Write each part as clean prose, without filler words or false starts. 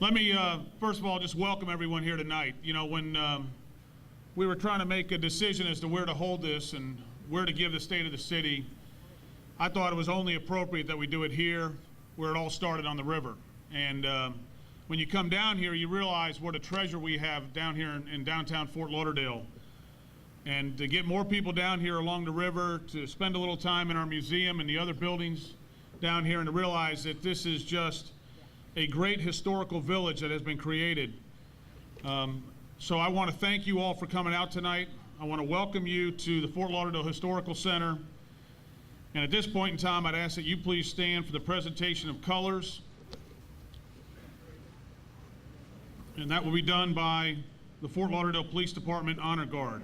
Let me, first of all, just welcome everyone here tonight. You know, when we were trying to make a decision as to where to hold this and where to give the state of the city, I thought it was only appropriate that we do it here where it all started on the river. And when you come down here, you realize what a treasure we have down here in downtown Fort Lauderdale. And to get more people down here along the river, to spend a little time in our museum and the other buildings down here, and to realize that this is just a great historical village that has been created. So I want to thank you all for coming out tonight. I want to welcome you to the Fort Lauderdale Historical Center. And at this point in time, I'd ask that you please stand for the presentation of colors. And that will be done by the Fort Lauderdale Police Department Honor Guard.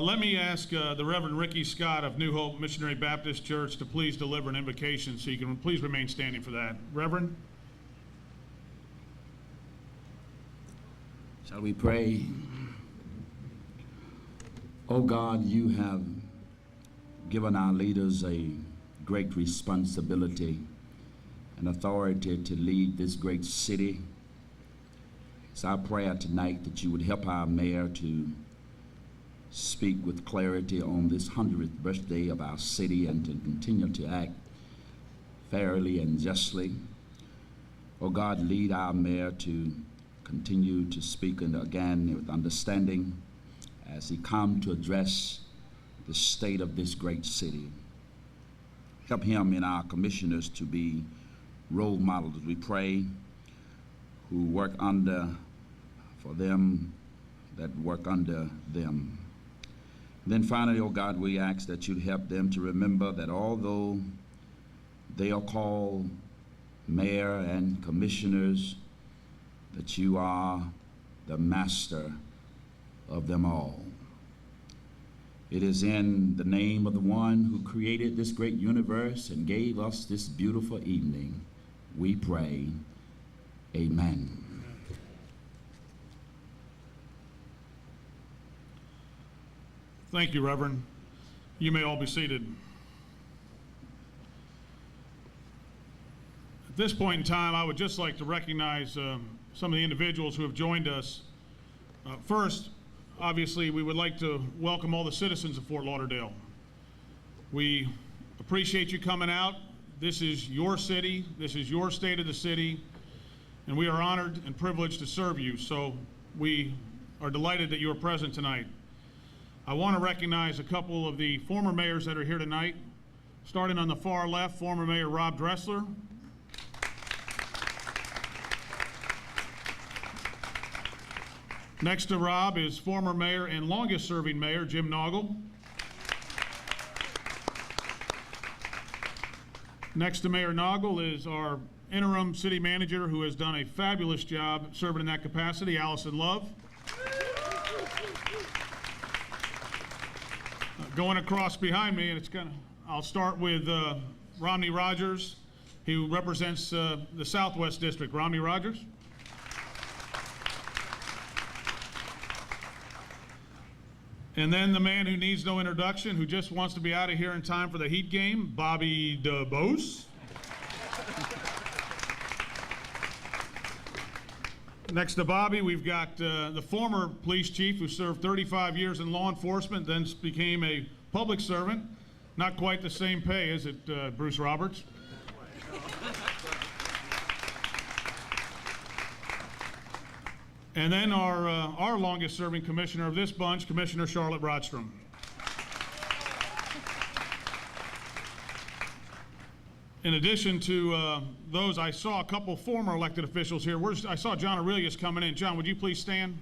Let me ask the Reverend Ricky Scott of New Hope Missionary Baptist Church to please deliver an invocation, so you can please remain standing for that. Reverend? Shall we pray? Oh God, you have given our leaders a great responsibility and authority to lead this great city. It's our prayer tonight that you would help our mayor to speak with clarity on this 100th birthday of our city and to continue to act fairly and justly. Oh God, lead our mayor to continue to speak and again with understanding as he comes to address the state of this great city. Help him and our commissioners to be role models, we pray, who work under, for them that work under them. Then finally, oh God, we ask that you'd help them to remember that although they are called mayor and commissioners, that you are the master of them all. It is in the name of the one who created this great universe and gave us this beautiful evening, we pray, amen. Thank you, Reverend. You may all be seated. At this point in time, I would just like to recognize some of the individuals who have joined us. First, obviously, we would like to welcome all the citizens of Fort Lauderdale. We appreciate you coming out. This is your city. This is your state of the city. And we are honored and privileged to serve you. So we are delighted that you are present tonight. I want to recognize a couple of the former mayors that are here tonight. Starting on the far left, former Mayor Rob Dressler. Next to Rob is former mayor and longest serving mayor, Jim Noggle. Next to Mayor Noggle is our interim city manager who has done a fabulous job serving in that capacity, Allison Love. Going across behind me, and it's kind of, I'll start with Romney Rogers, who represents the Southwest District. Romney Rogers. And then the man who needs no introduction, who just wants to be out of here in time for the Heat game, Bobby DeBose. Next to Bobby, we've got the former police chief who served 35 years in law enforcement, then became a public servant. Not quite the same pay, is it, Bruce Roberts? And then our longest serving commissioner of this bunch, Commissioner Charlotte Rodstrom. In addition to those, I saw a couple former elected officials here. I saw John Aurelius coming in. John, would you please stand?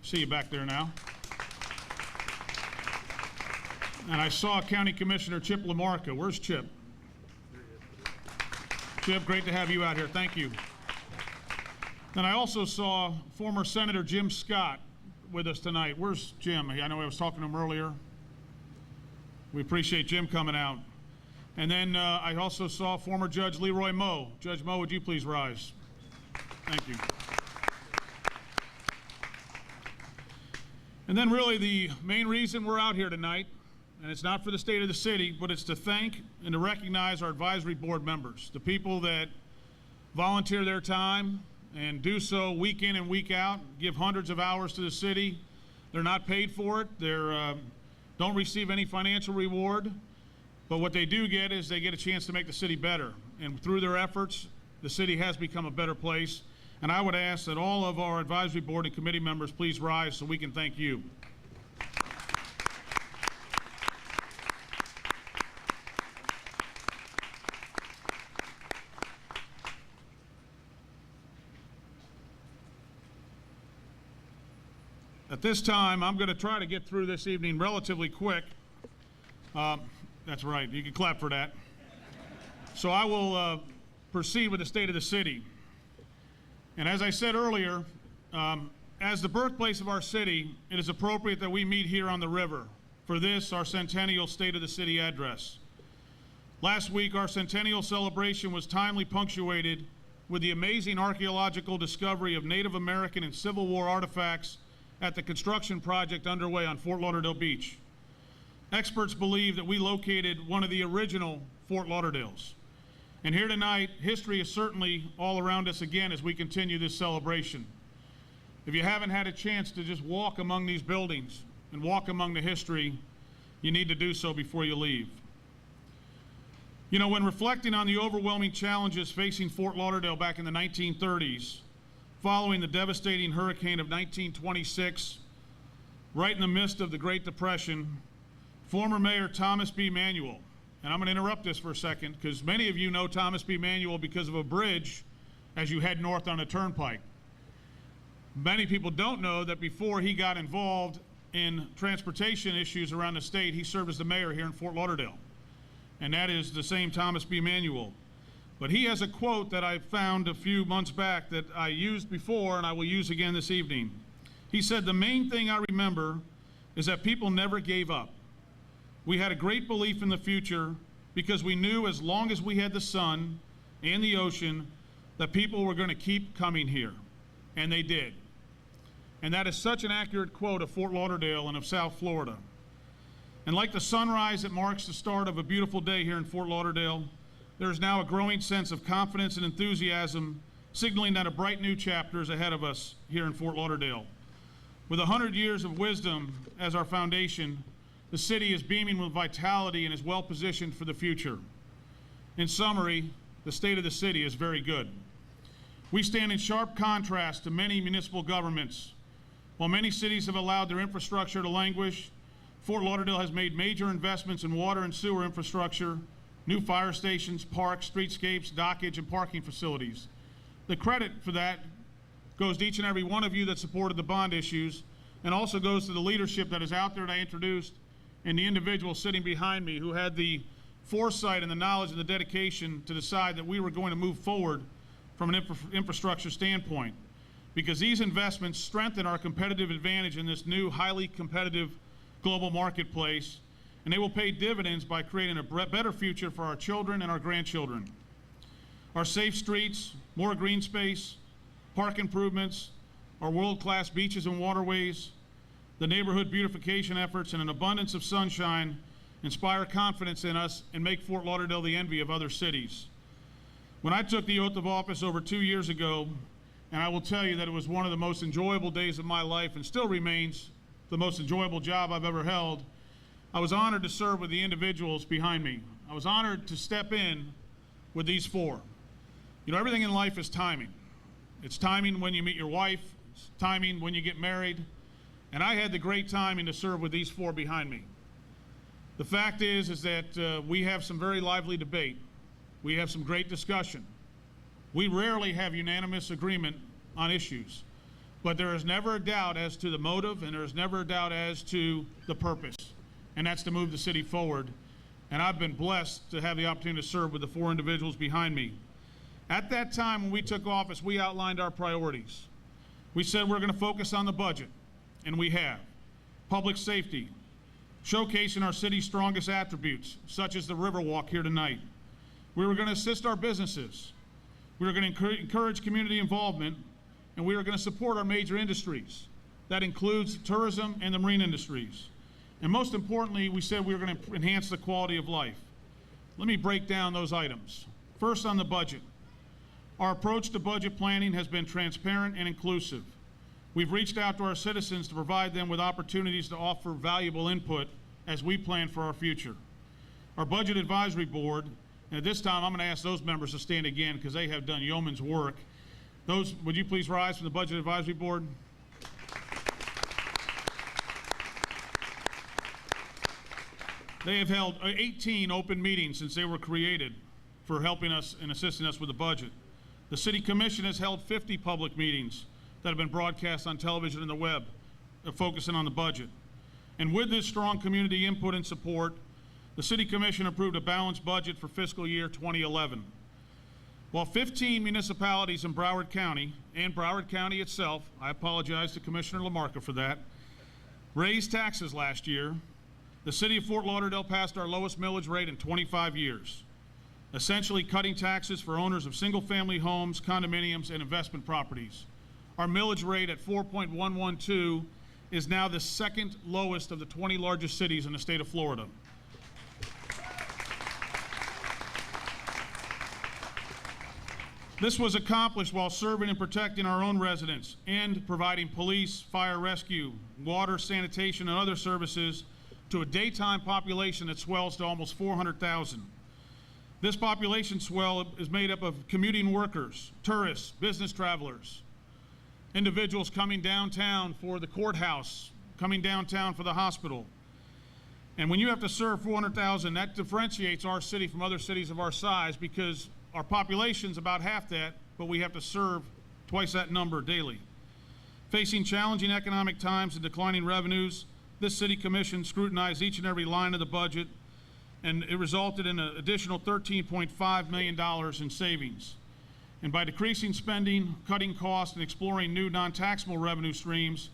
See you back there now. And I saw County Commissioner Chip Lamarca. Where's Chip? Chip, great to have you out here. Thank you. And I also saw former Senator Jim Scott with us tonight. Where's Jim? I know I was talking to him earlier. We appreciate Jim coming out. And then I also saw former Judge Leroy Moe. Judge Moe, would you please rise? Thank you. And then really the main reason we're out here tonight, and it's not for the state of the city, but it's to thank and to recognize our advisory board members, the people that volunteer their time and do so week in and week out, give hundreds of hours to the city. They're not paid for it. They're don't receive any financial reward, but what they do get is they get a chance to make the city better. And through their efforts, the city has become a better place. And I would ask that all of our advisory board and committee members please rise so we can thank you. At this time, I'm going to try to get through this evening relatively quick. That's right, you can clap for that. So I will proceed with the state of the city. And as I said earlier, as the birthplace of our city, it is appropriate that we meet here on the river for this, our Centennial State of the City address. Last week, our Centennial celebration was timely punctuated with the amazing archaeological discovery of Native American and Civil War artifacts at the construction project underway on Fort Lauderdale Beach. Experts believe that we located one of the original Fort Lauderdales. And here tonight, history is certainly all around us again as we continue this celebration. If you haven't had a chance to just walk among these buildings and walk among the history, you need to do so before you leave. You know, when reflecting on the overwhelming challenges facing Fort Lauderdale back in the 1930s, following the devastating hurricane of 1926, right in the midst of the Great Depression, former Mayor Thomas B. Manuel, and I'm going to interrupt this for a second because many of you know Thomas B. Manuel because of a bridge as you head north on the turnpike. Many people don't know that before he got involved in transportation issues around the state, he served as the mayor here in Fort Lauderdale. And that is the same Thomas B. Manuel. But he has a quote that I found a few months back that I used before and I will use again this evening. He said, "The main thing I remember is that people never gave up. We had a great belief in the future because we knew as long as we had the sun and the ocean that people were going to keep coming here." And they did. And that is such an accurate quote of Fort Lauderdale and of South Florida. And like the sunrise that marks the start of a beautiful day here in Fort Lauderdale, there is now a growing sense of confidence and enthusiasm, signaling that a bright new chapter is ahead of us here in Fort Lauderdale. With 100 years of wisdom as our foundation, the city is beaming with vitality and is well positioned for the future. In summary, the state of the city is very good. We stand in sharp contrast to many municipal governments. While many cities have allowed their infrastructure to languish, Fort Lauderdale has made major investments in water and sewer infrastructure, new fire stations, parks, streetscapes, dockage, and parking facilities. The credit for that goes to each and every one of you that supported the bond issues, and also goes to the leadership that is out there that I introduced, and the individual sitting behind me who had the foresight and the knowledge and the dedication to decide that we were going to move forward from an infrastructure standpoint. Because these investments strengthen our competitive advantage in this new, highly competitive global marketplace, and they will pay dividends by creating a better future for our children and our grandchildren. Our safe streets, more green space, park improvements, our world-class beaches and waterways, the neighborhood beautification efforts, and an abundance of sunshine inspire confidence in us and make Fort Lauderdale the envy of other cities. When I took the oath of office over 2 years ago, and I will tell you that it was one of the most enjoyable days of my life and still remains the most enjoyable job I've ever held, I was honored to serve with the individuals behind me. I was honored to step in with these four. You know, everything in life is timing. It's timing when you meet your wife, it's timing when you get married, and I had the great timing to serve with these four behind me. The fact is that we have some very lively debate. We have some great discussion. We rarely have unanimous agreement on issues, but there is never a doubt as to the motive, and there is never a doubt as to the purpose. and that's to move the city forward. And I've been blessed to have the opportunity to serve with the 4 individuals behind me. At that time when we took office, we outlined our priorities. We said we're going to focus on the budget, and we have. Public safety, showcasing our city's strongest attributes, such as the Riverwalk here tonight. We were going to assist our businesses. We were going to encourage community involvement, and we were going to support our major industries. That includes tourism and the marine industries. And most importantly, we said we were going to enhance the quality of life. Let me break down those items. First, on the budget. Our approach to budget planning has been transparent and inclusive. We've reached out to our citizens to provide them with opportunities to offer valuable input as we plan for our future. Our Budget Advisory Board, and at this time I'm going to ask those members to stand again because they have done yeoman's work. Those, would you please rise from the Budget Advisory Board? They have held 18 open meetings since they were created for helping us and assisting us with the budget. The City Commission has held 50 public meetings that have been broadcast on television and the web, focusing on the budget. And with this strong community input and support, the City Commission approved a balanced budget for fiscal year 2011. While 15 municipalities in Broward County, and Broward County itself, I apologize to Commissioner LaMarca for that, raised taxes last year, the City of Fort Lauderdale passed our lowest millage rate in 25 years, essentially cutting taxes for owners of single-family homes, condominiums, and investment properties. Our millage rate at 4.112 is now the second lowest of the 20 largest cities in the state of Florida. This was accomplished while serving and protecting our own residents and providing police, fire rescue, water, sanitation, and other services to a daytime population that swells to almost 400,000. This population swell is made up of commuting workers, tourists, business travelers, individuals coming downtown for the courthouse, coming downtown for the hospital. And when you have to serve 400,000, that differentiates our city from other cities of our size because our population's about half that, but we have to serve twice that number daily. Facing challenging economic times and declining revenues, this City Commission scrutinized each and every line of the budget, and it resulted in an additional $13.5 million in savings. And by decreasing spending, cutting costs, and exploring new non-taxable revenue streams,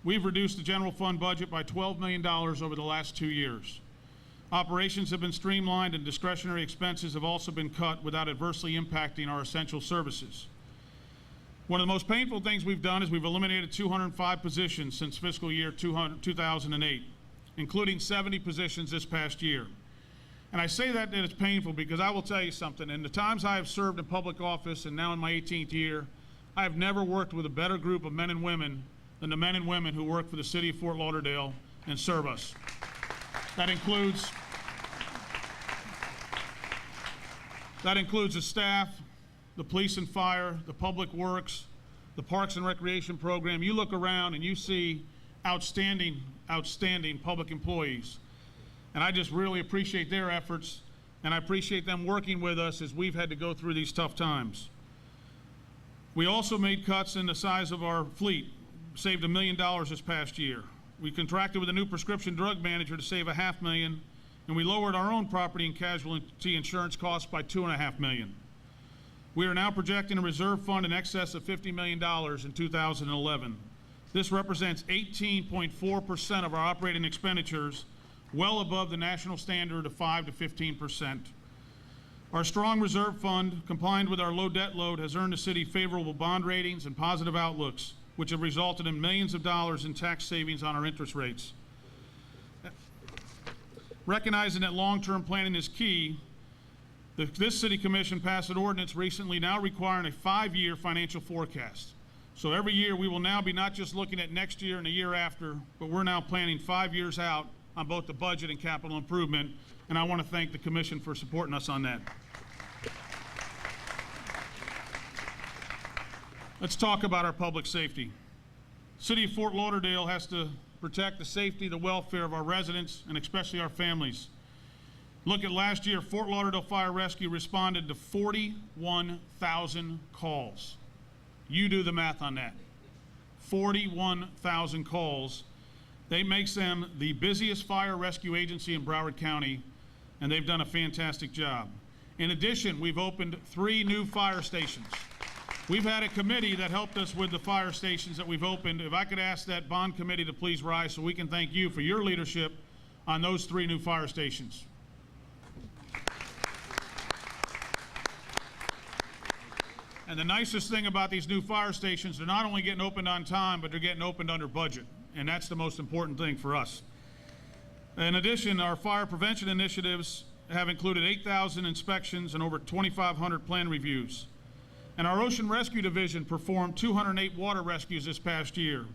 we've reduced the general fund budget by $12 million over the last 2 years. Operations have been streamlined and discretionary expenses have also been cut without adversely impacting our essential services. One of the most painful things we've done is we've eliminated 205 positions since fiscal year 2008, including 70 positions this past year. And I say that it's painful because I will tell you something. In the times I have served in public office and now in my 18th year, I have never worked with a better group of men and women than the men and women who work for the City of Fort Lauderdale and serve us. That includes the staff, the police and fire, the public works, the parks and recreation program. You look around and you see outstanding public employees. And I just really appreciate their efforts, and I appreciate them working with us as we've had to go through these tough times. We also made cuts in the size of our fleet, saved $1 million this past year. We contracted with a new prescription drug manager to save $500,000, and we lowered our own property and casualty insurance costs by $2.5 million. We are now projecting a reserve fund in excess of $50 million in 2011. This represents 18.4% of our operating expenditures, well above the national standard of 5 to 15%. Our strong reserve fund, combined with our low debt load, has earned the city favorable bond ratings and positive outlooks, which have resulted in millions of dollars in tax savings on our interest rates. Recognizing that long-term planning is key, this City Commission passed an ordinance recently now requiring a 5-year financial forecast. So every year we will now be not just looking at next year and the year after, but we're now planning 5 years out on both the budget and capital improvement, and I want to thank the Commission for supporting us on that. Let's talk about our public safety. City of Fort Lauderdale has to protect the safety, the welfare of our residents, and especially our families. Look at last year, Fort Lauderdale Fire Rescue responded to 41,000 calls. You do the math on that. 41,000 calls. They makes them the busiest fire rescue agency in Broward County, and they've done a fantastic job. In addition, we've opened 3 new fire stations. We've had a committee that helped us with the fire stations that we've opened. If I could ask that bond committee to please rise so we can thank you for your leadership on those 3 new fire stations. And the nicest thing about these new fire stations, they're not only getting opened on time, but they're getting opened under budget. And that's the most important thing for us. In addition, our fire prevention initiatives have included 8,000 inspections and over 2,500 plan reviews. And our Ocean Rescue Division performed 208 water rescues this past year.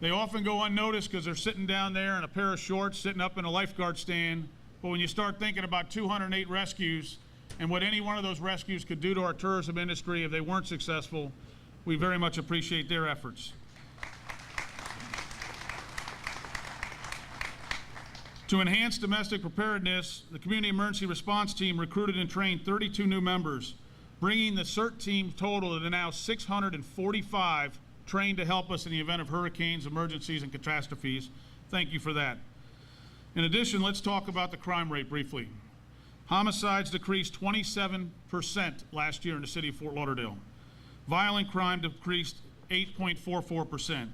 They often go unnoticed because they're sitting down there in a pair of shorts, sitting up in a lifeguard stand. But when you start thinking about 208 rescues and what any one of those rescues could do to our tourism industry if they weren't successful, we very much appreciate their efforts. To enhance domestic preparedness, the Community Emergency Response Team recruited and trained 32 new members, bringing the CERT team total to now 645 trained to help us in the event of hurricanes, emergencies, and catastrophes. Thank you for that. In addition, let's talk about the crime rate briefly. Homicides decreased 27% last year in the city of Fort Lauderdale. Violent crime decreased 8.44%.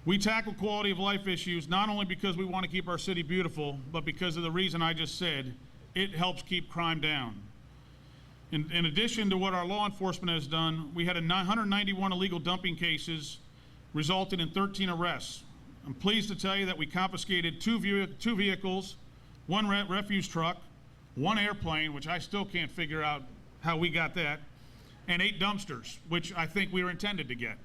We tackle quality of life issues not only because we want to keep our city beautiful, but because of the reason I just said. It helps keep crime down. In addition to what our law enforcement has done, we had 191 illegal dumping cases, resulting in 13 arrests. I'm pleased to tell you that we confiscated two vehicles, 1 refuse truck, 1 airplane, which I still can't figure out how we got that, and 8 dumpsters, which I think we were intended to get.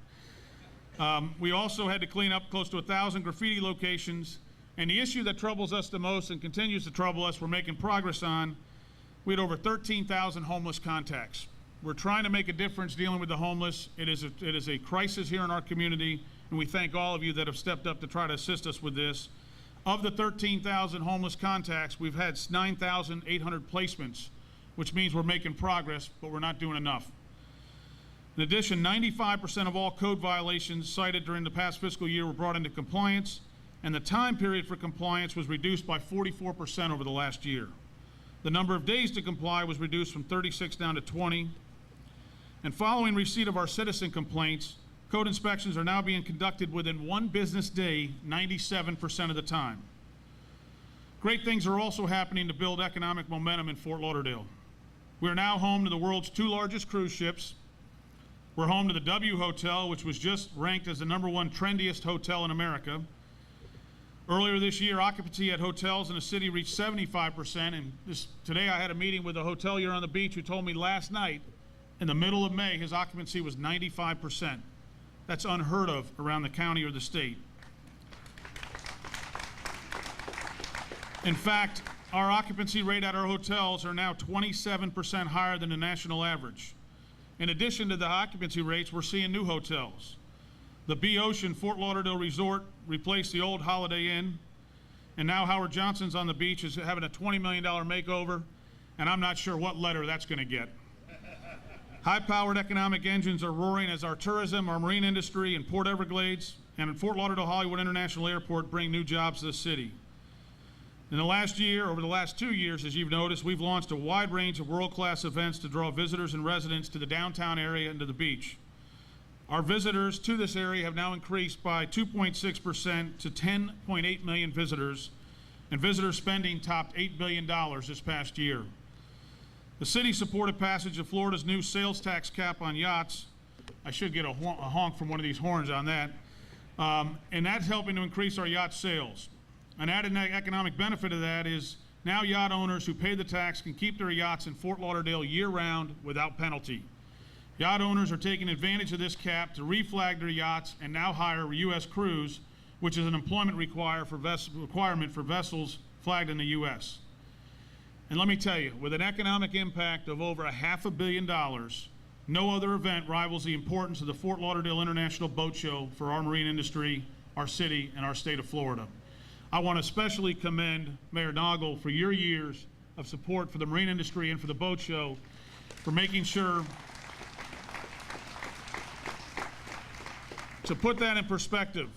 We also had to clean up close to 1,000 graffiti locations, and the issue that troubles us the most and continues to trouble us, we're making progress on. We had over 13,000 homeless contacts. We're trying to make a difference dealing with the homeless. It is a crisis here in our community, and we thank all of you that have stepped up to try to assist us with this. Of the 13,000 homeless contacts, we've had 9,800 placements, which means we're making progress, but we're not doing enough. In addition, 95% of all code violations cited during the past fiscal year were brought into compliance, and the time period for compliance was reduced by 44% over the last year. The number of days to comply was reduced from 36 down to 20. And following receipt of our citizen complaints, code inspections are now being conducted within 1 business day, 97% of the time. Great things are also happening to build economic momentum in Fort Lauderdale. We are now home to the world's 2 largest cruise ships. We're home to the W Hotel, which was just ranked as the #1 trendiest hotel in America. Earlier this year, occupancy at hotels in the city reached 75%, and today I had a meeting with a hotelier on the beach who told me last night, in the middle of May, his occupancy was 95%. That's unheard of around the county or the state. In fact, our occupancy rate at our hotels are now 27% higher than the national average. In addition to the occupancy rates, we're seeing new hotels. The B Ocean Fort Lauderdale Resort replaced the old Holiday Inn, and now Howard Johnson's on the beach is having a $20 million makeover, and I'm not sure what letter that's going to get. High-powered economic engines are roaring as our tourism, our marine industry, and Port Everglades, and Fort Lauderdale Hollywood International Airport bring new jobs to the city. In the last year, over the last 2 years, as you've noticed, we've launched a wide range of world-class events to draw visitors and residents to the downtown area and to the beach. Our visitors to this area have now increased by 2.6% to 10.8 million visitors, and visitor spending topped $8 billion this past year. The city supported passage of Florida's new sales tax cap on yachts. I should get a honk from one of these horns on that. And that's helping to increase our yacht sales. An added economic benefit of that is now yacht owners who pay the tax can keep their yachts in Fort Lauderdale year-round without penalty. Yacht owners are taking advantage of this cap to reflag their yachts and now hire U.S. crews, which is an employment requirement for vessels flagged in the U.S. And let me tell you, with an economic impact of over $500 million, no other event rivals the importance of the Fort Lauderdale International Boat Show for our marine industry, our city, and our state of Florida. I want to especially commend Mayor Noggle for your years of support for the marine industry and for the boat show, for making sure. To put that in perspective,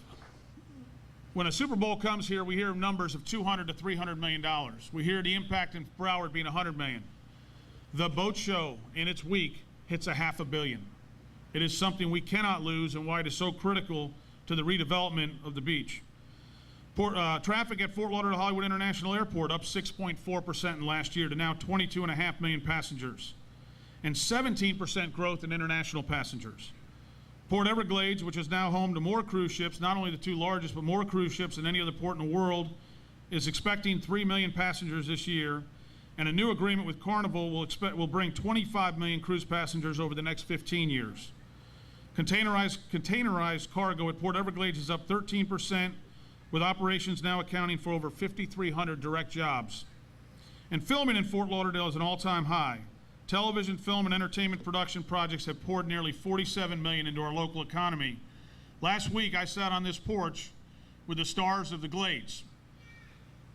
When a Super Bowl comes here, we hear numbers of $200 to $300 million. We hear the impact in Broward being $100 million. The boat show in its week hits $500 million. It is something we cannot lose, and why it is so critical to the redevelopment of the beach. Traffic at Fort Lauderdale Hollywood International Airport up 6.4% in last year to now 22.5 million passengers, and 17% growth in international passengers. Port Everglades, which is now home to more cruise ships, not only the two largest, but more cruise ships than any other port in the world, is expecting 3 million passengers this year, and a new agreement with Carnival will bring 25 million cruise passengers over the next 15 years. Containerized cargo at Port Everglades is up 13%, with operations now accounting for over 5,300 direct jobs. And filming in Fort Lauderdale is an all-time high. Television, film, and entertainment production projects have poured nearly $47 million into our local economy. Last week, I sat on this porch with the stars of the Glades.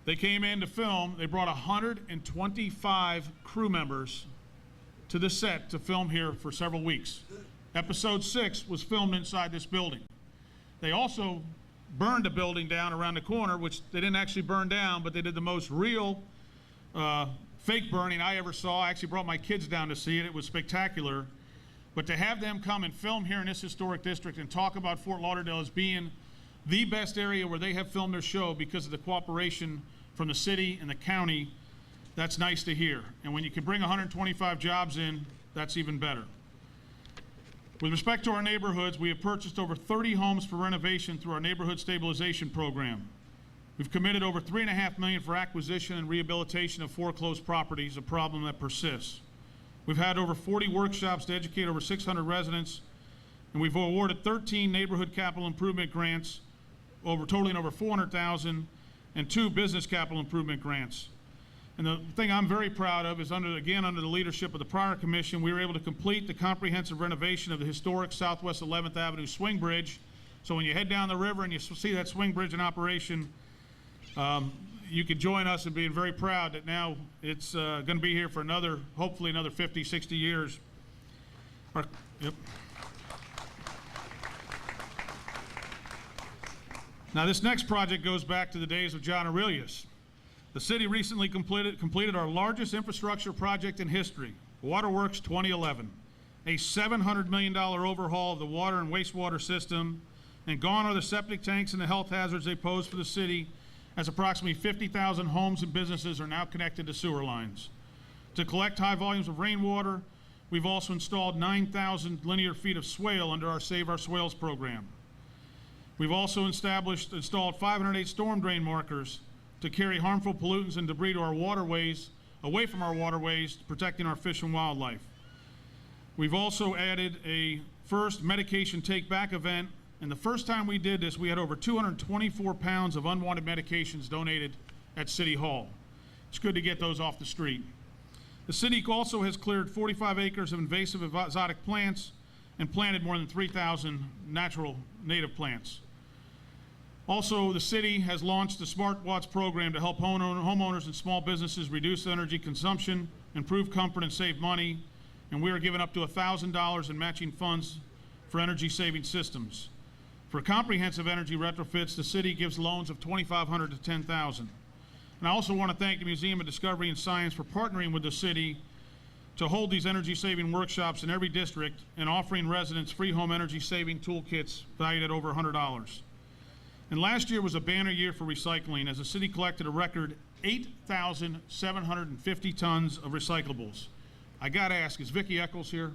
They came in to film. They brought 125 crew members to the set to film here for several weeks. Episode 6 was filmed inside this building. They also burned a building down around the corner, which they didn't actually burn down, but they did the most real fake burning I ever saw. I actually brought my kids down to see it. It was spectacular. But to have them come and film here in this historic district and talk about Fort Lauderdale as being the best area where they have filmed their show because of the cooperation from the city and the county, that's nice to hear. And when you can bring 125 jobs in, that's even better. With respect to our neighborhoods, we have purchased over 30 homes for renovation through our neighborhood stabilization program. We've committed over $3.5 million for acquisition and rehabilitation of foreclosed properties, a problem that persists. We've had over 40 workshops to educate over 600 residents, and we've awarded 13 neighborhood capital improvement grants, totaling over $400,000, and 2 business capital improvement grants. And the thing I'm very proud of is under the leadership of the prior commission, we were able to complete the comprehensive renovation of the historic Southwest 11th Avenue swing bridge. So when you head down the river and you see that swing bridge in operation, you can join us in being very proud that now it's going to be here for hopefully another 50, 60 years. Yep. Now this next project goes back to the days of John Aurelius. The city recently completed our largest infrastructure project in history, Waterworks 2011, a $700 million overhaul of the water and wastewater system, and gone are the septic tanks and the health hazards they pose for the city, as approximately 50,000 homes and businesses are now connected to sewer lines. To collect high volumes of rainwater, we've also installed 9,000 linear feet of swale under our Save Our Swales program. We've also installed 508 storm drain markers to carry harmful pollutants and debris to our waterways, away from our waterways, protecting our fish and wildlife. We've also added a first medication take-back event, and the first time we did this, we had over 224 pounds of unwanted medications donated at City Hall. It's good to get those off the street. The city also has cleared 45 acres of invasive exotic plants and planted more than 3,000 natural native plants. Also, the city has launched the Smart Watts program to help homeowners and small businesses reduce energy consumption, improve comfort, and save money. And we are giving up to $1,000 in matching funds for energy-saving systems. For comprehensive energy retrofits, the city gives loans of $2,500 to $10,000. And I also want to thank the Museum of Discovery and Science for partnering with the city to hold these energy-saving workshops in every district and offering residents free home energy-saving toolkits valued at over $100. And last year was a banner year for recycling, as the city collected a record 8,750 tons of recyclables. I gotta ask, is Vicki Eccles here?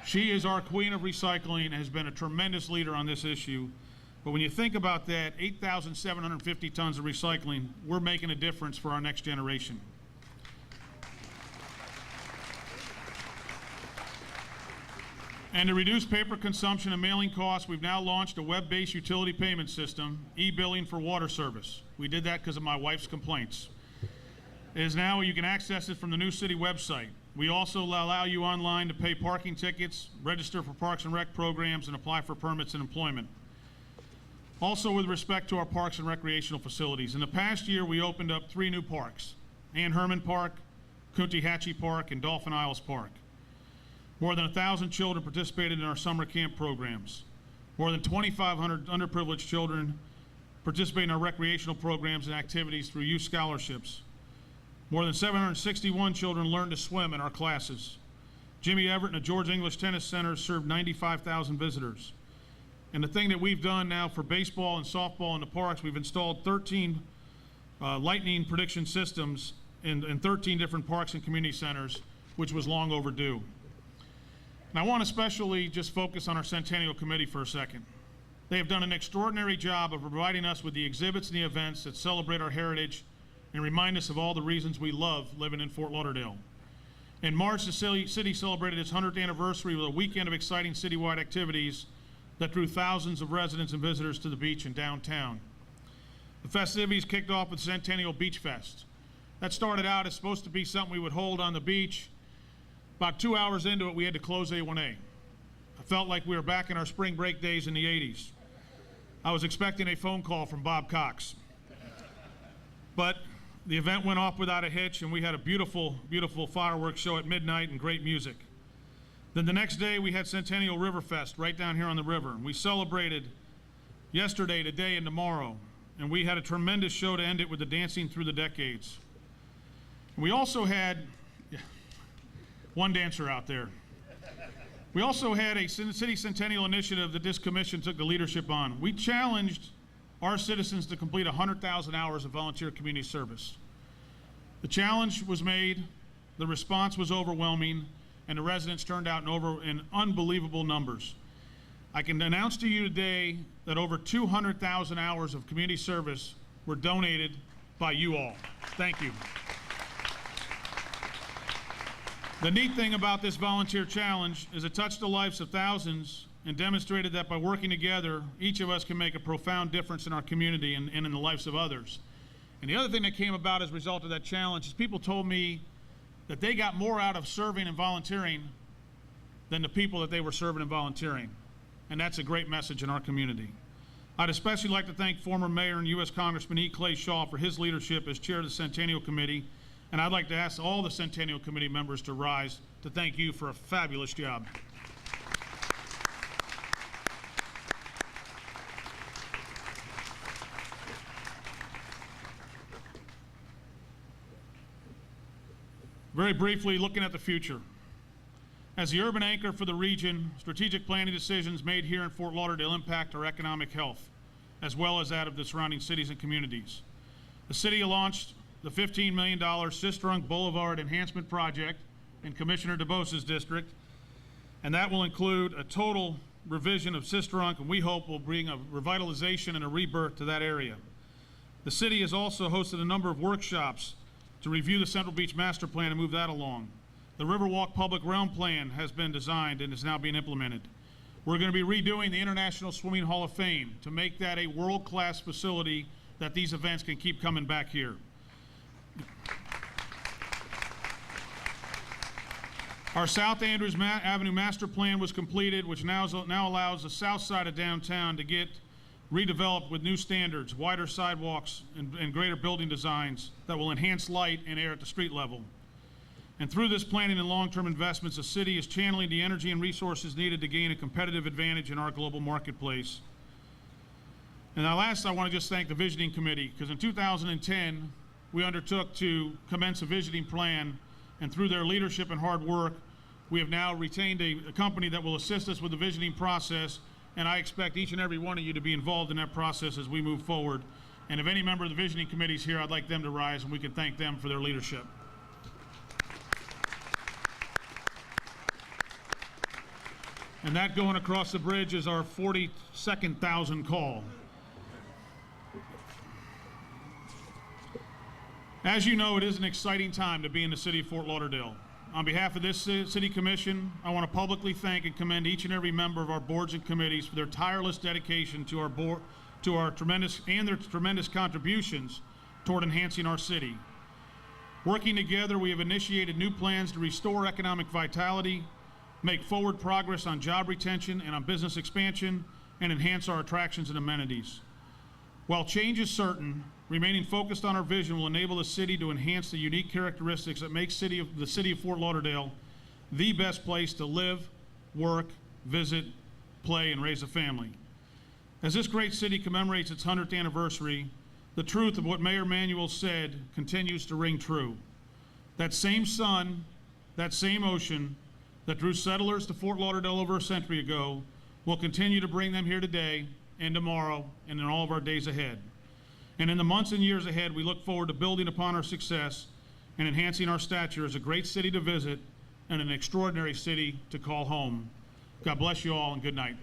She is our queen of recycling and has been a tremendous leader on this issue. But when you think about that, 8,750 tons of recycling, we're making a difference for our next generation. And to reduce paper consumption and mailing costs, we've now launched a web-based utility payment system, e-billing for water service. We did that because of my wife's complaints. It is now, you can access it from the new city website. We also allow you online to pay parking tickets, register for Parks and Rec programs, and apply for permits and employment. Also, with respect to our parks and recreational facilities, in the past year, we opened up 3 new parks: Ann Herman Park, Coontehatchee Park, and Dolphin Isles Park. More than 1,000 children participated in our summer camp programs. More than 2,500 underprivileged children participate in our recreational programs and activities through youth scholarships. More than 761 children learned to swim in our classes. Jimmy Everett and the George English Tennis Center served 95,000 visitors. And the thing that we've done now for baseball and softball in the parks, we've installed 13 lightning prediction systems in 13 different parks and community centers, which was long overdue. And I want to especially just focus on our Centennial Committee for a second. They have done an extraordinary job of providing us with the exhibits and the events that celebrate our heritage and remind us of all the reasons we love living in Fort Lauderdale. In March, the city celebrated its 100th anniversary with a weekend of exciting citywide activities that drew thousands of residents and visitors to the beach and downtown. The festivities kicked off with Centennial Beach Fest. That started out as supposed to be something we would hold on the beach. About 2 hours into it, we had to close A1A. I felt like we were back in our spring break days in the 80s. I was expecting a phone call from Bob Cox. But the event went off without a hitch, and we had a beautiful, beautiful fireworks show at midnight and great music. Then the next day, we had Centennial River Fest right down here on the river. We celebrated yesterday, today, and tomorrow. And we had a tremendous show to end it with the Dancing Through the Decades. We also had one dancer out there. We also had a City Centennial initiative that this commission took the leadership on. We challenged our citizens to complete 100,000 hours of volunteer community service. The challenge was made, the response was overwhelming, and the residents turned out in unbelievable numbers. I can announce to you today that over 200,000 hours of community service were donated by you all. Thank you. The neat thing about this volunteer challenge is it touched the lives of thousands and demonstrated that by working together, each of us can make a profound difference in our community and in the lives of others. And the other thing that came about as a result of that challenge is people told me that they got more out of serving and volunteering than the people that they were serving and volunteering. And that's a great message in our community. I'd especially like to thank former Mayor and U.S. Congressman E. Clay Shaw for his leadership as chair of the Centennial Committee. And I'd like to ask all the Centennial Committee members to rise to thank you for a fabulous job. Very briefly, looking at the future. As the urban anchor for the region, strategic planning decisions made here in Fort Lauderdale impact our economic health, as well as that of the surrounding cities and communities. The city launched the $15 million Sistrunk Boulevard Enhancement Project in Commissioner DeBose's district, and that will include a total revision of Sistrunk, and we hope will bring a revitalization and a rebirth to that area. The city has also hosted a number of workshops to review the Central Beach Master Plan and move that along. The Riverwalk Public Realm Plan has been designed and is now being implemented. We're going to be redoing the International Swimming Hall of Fame to make that a world-class facility that these events can keep coming back here. Our South Andrews Avenue Master Plan was completed, which now allows the south side of downtown to get redeveloped with new standards, wider sidewalks, and greater building designs that will enhance light and air at the street level. And through this planning and long-term investments, the city is channeling the energy and resources needed to gain a competitive advantage in our global marketplace. And now last, I want to just thank the Visioning Committee, because in 2010, we undertook to commence a visioning plan, and through their leadership and hard work, we have now retained a company that will assist us with the visioning process, and I expect each and every one of you to be involved in that process as we move forward. And if any member of the Visioning Committee is here, I'd like them to rise, and we can thank them for their leadership. And that going across the bridge is our 42nd thousand call. As you know, it is an exciting time to be in the city of Fort Lauderdale. On behalf of this City Commission, I want to publicly thank and commend each and every member of our boards and committees for their tireless dedication to our board, to our tremendous contributions toward enhancing our city. Working together, we have initiated new plans to restore economic vitality, make forward progress on job retention and on business expansion, and enhance our attractions and amenities. While change is certain, remaining focused on our vision will enable the city to enhance the unique characteristics that make the city of Fort Lauderdale the best place to live, work, visit, play, and raise a family. As this great city commemorates its 100th anniversary, the truth of what Mayor Manuel said continues to ring true. That same sun, that same ocean that drew settlers to Fort Lauderdale over a century ago will continue to bring them here today and tomorrow and in all of our days ahead. And in the months and years ahead, we look forward to building upon our success and enhancing our stature as a great city to visit and an extraordinary city to call home. God bless you all and good night.